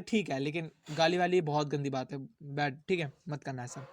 ठीक है, लेकिन गाली वाली बहुत गंदी बात है, बैड, ठीक है, मत करना ऐसा।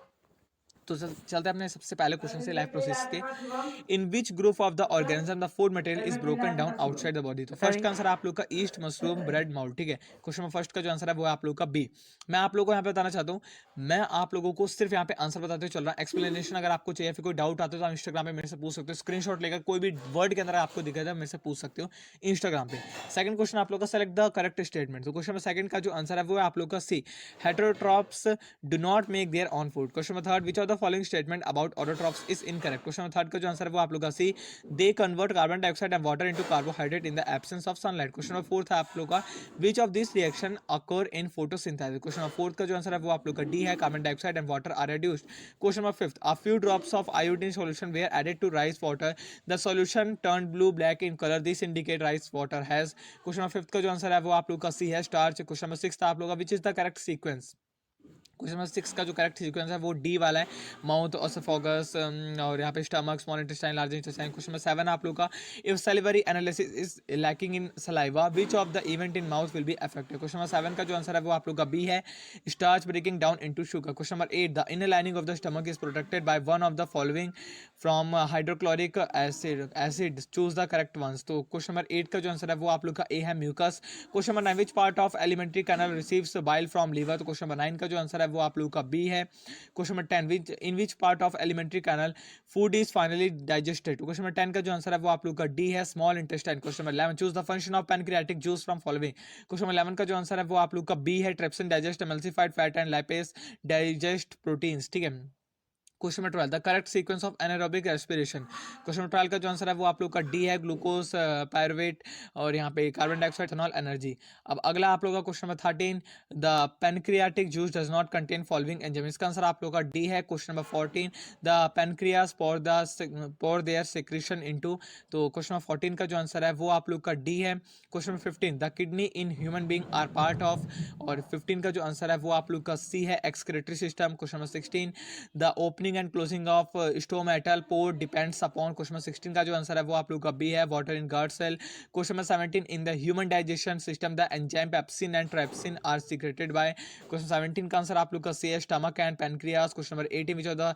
तो चलते हैं अपने सबसे पहले क्वेश्चन से, लाइफ प्रोसेस के। In which group of the organism the food material is broken down outside the body. तो फर्स्ट का आंसर आप लोग का ईस्ट, मशरूम, ब्रेड, माउल्ट, ठीक है। क्वेश्चन में फर्स्ट का जो आंसर है वो है आप लोग का बी। मैं आप लोगों को यहाँ पे बताना चाहता हूँ, मैं आप लोगों को सिर्फ यहाँ पे आंसर बताते हुए चल रहा है। एक्सप्लेनेशन अगर आपको चाहिए, फिर कोई डाउट आता है तो आप इंस्टाग्राम पे मेरे से पूछ सकते हो, स्क्रीनशॉट लेकर कोई भी वर्ड के अंदर आपको दिखा जाए मेरे से पूछ सकते हो इंस्टाग्राम पे। सेकंड क्वेश्चन आप लोग का, सेलेक्ट द करेक्ट स्टेटमेंट। तो क्वेश्चन में सेकंड का जो आंसर है वो है आप लोग का C, heterotrophs do not make their own food. Question में third, which of the following statement about autotrophs is incorrect. Question में थर्ड का जो आंसर है वो आप लोग का C, they convert carbon dioxide and water into carbohydrate in the absence of sunlight. Question में फोर्थ है आप लोग का, which of this reaction occur in photosynthesis. Question में फोर्थ का जो आंसर है वो आप लोग का डी है, carbon dioxide and water are reduced. Question में fifth, a few drops of iodine solution were added to rice water, the solution turn blue black in colour, this indicate rice water has. Question में fifth का जो answer है वो आप लोग का C है, स्टार्च। क्वेश्चन में सिक्स्थ आप लोग का, which is the correct sequence. Question number 6 का जो करेक्ट सीक्वेंस है वो डी वाला है, माउथ, ओसोफेगस और यहाँ पे stomach, small intestine, large intestine. Question number 7 आप लोग का, if salivary analysis is lacking in saliva, which of the event in mouth will be affected. Question number 7 का जो आंसर है वो आप लोग का बी है, starch breaking down into sugar. Question number 8, the inner lining of the stomach is protected by one of the following from hydrochloric acid, choose the correct ones. तो question number 8 का जो answer है वो आप लोग का A है, mucus. Question number 9, which part of alimentary canal receives bile from liver. तो क्वेश्चन नंबर 9 का जो आंसर है वो आप लोग का बी है। Question number 10, in which part of alimentary canal food is finally digested. Question number 10 का जो आंसर है वो आप लोग का डी है, small intestine. Question number 11, choose the function of pancreatic juice from following. Question number 11 का जो आंसर है वो आप लोग का बी है, trypsin digest emulsified fat and lipase digest proteins, ठीक है। Question number 12, the correct sequence of anaerobic respiration. Question number 12 का जो आंसर है वो आप लोग का डी है, ग्लूकोज, पायरुवेट और यहाँ पे कार्बन डाइऑक्साइड, इथेनॉल, एनर्जी। अब अगला आप लोग का question number 13, the pancreatic juice does not contain following enzyme. इसका आंसर आप लोग का डी है। Question number 14, the pancreas pour their secretion into. तो क्वेश्चन नंबर 14 का जो आंसर है वो आप लोग का डी है। Question number 15, the kidney in human being are part of, और 15 का जो आंसर है वो आप लोग का सी है, excretory system. Question number 16, the opening and closing of stomatal pore depends upon. Question number 16 का जो आंसर है वो आप लोग का बी है, water in gut cell. Question number 17, in the human digestion system the enzyme pepsin and trypsin are secreted by. Question 17 का answer आप लोग का सी है, stomach and pancreas. Question number 18, which of the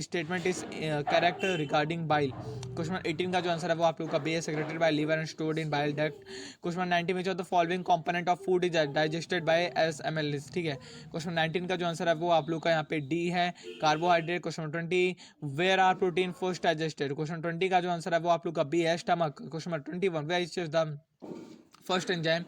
statement is correct regarding bile. Question number 18 का जो answer है वो आप लोग का बी है, secreted by liver and stored in bile duct. Question number 19, which of the following component of food is digested by S M L, ठीक है। क्वेश्चन 19 का जो आंसर है वो आप लोग का यहाँ पे डी है, carbohydrate. Question 20, where are protein first digested. Question 20 का जो आंसर है वो आप लोग का बी है, stomach. Question 21, where is the first enzyme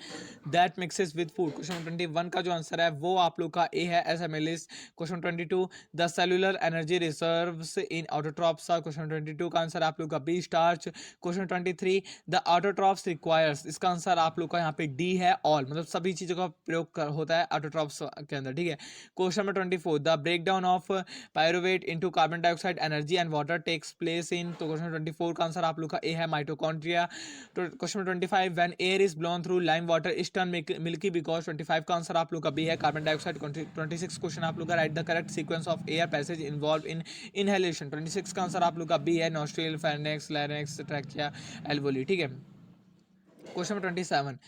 that mixes with food. Question 21 का जो आंसर है वो आप लोग का ए है, SMLS. Question 22, the cellular energy reserves in autotrophs. Question 22 का आंसर आप लोग का B, starch. Question 23, the autotrophs requires, इसका आंसर आप लोग का यहाँ पे डी है, ऑल, मतलब सभी चीज़ों का प्रयोग होता है ऑटोट्रॉप्स के अंदर, ठीक है। Question number 24, the breakdown of pyruvate into carbon dioxide, energy and water takes place in. तो क्वेश्चन 24 का आंसर आप लोग का ए है, mitochondria. Question 25, when air is blown through lime water is turned milky because। 25 का answer आप लोग का बी है, कार्बन डाइऑक्साइड। 26 क्वेश्चन आप लोग का, right the correct sequence of air passage involve in inhalation. 26 का आंसर आप लोग का बी है, nostril, pharynx, larynx, trachea, alveoli, ठीक है। Question number 27,